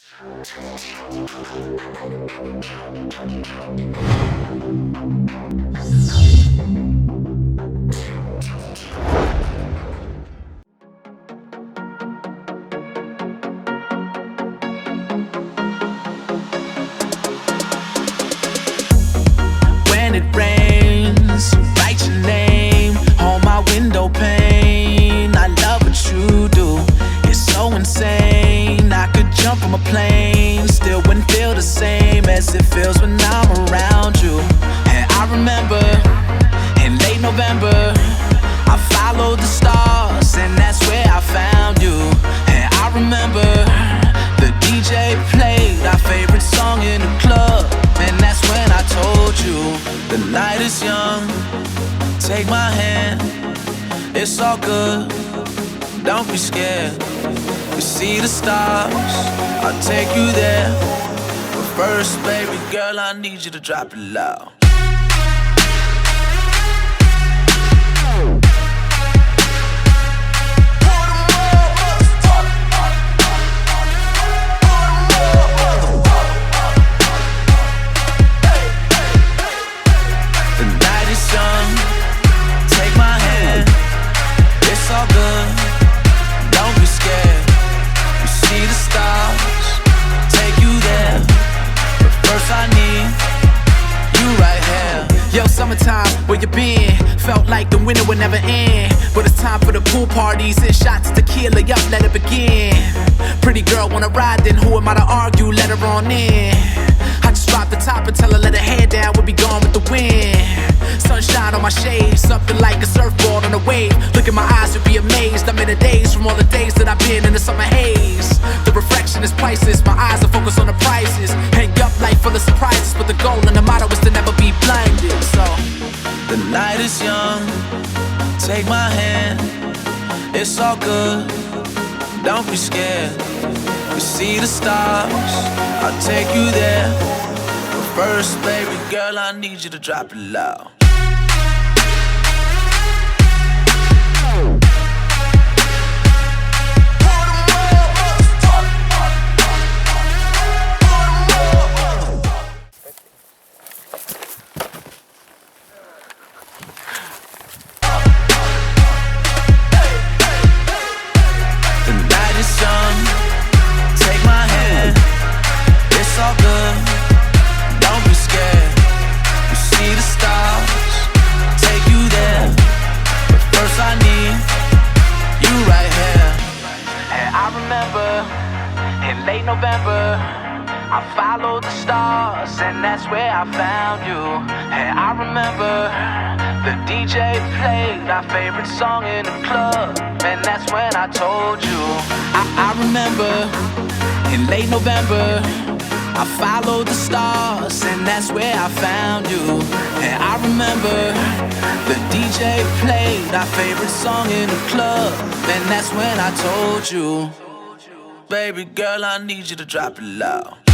When it rains, write your name on my window pane. I love what you do, it's so insane. I could jump from a plane, still wouldn't feel the same as it feels when I'm around you. And I remember in late November, I followed the stars, and that's where I found you. And I remember the DJ played our favorite song in the club, and that's when I told you, the night is young, take my hand, it's all good, don't be scared. We see the stars, I'll take you there. But first, baby girl, I need you to drop it loud. Summertime, where you been? Felt like the winter would never end, but it's time for the pool parties and shots of tequila, yup, let it begin. Pretty girl wanna ride, then who am I to argue? Let her on in. I just drop the top and tell her let her head down, we'll be gone with the wind. Sunshine on my shades, something like a surfboard on a wave. Look in my eyes, you'll be amazed. I'm in a daze from all the days that I've been in the summer haze. The reflection is priceless, my eyes are focused on the prizes. Hang up, life full of surprises, but the goal and the motto is to never be blinded. So the night is young, take my hand, it's all good, don't be scared. We see the stars, I'll take you there. But first, baby girl, I need you to drop it loud. In late November, I followed the stars, and that's where I found you. And I remember the DJ played our favorite song in the club, and that's when I told you. I remember in late November, I followed the stars, and that's where I found you. And I remember the DJ played our favorite song in the club, and that's when I told you, baby girl, I need you to drop it loud.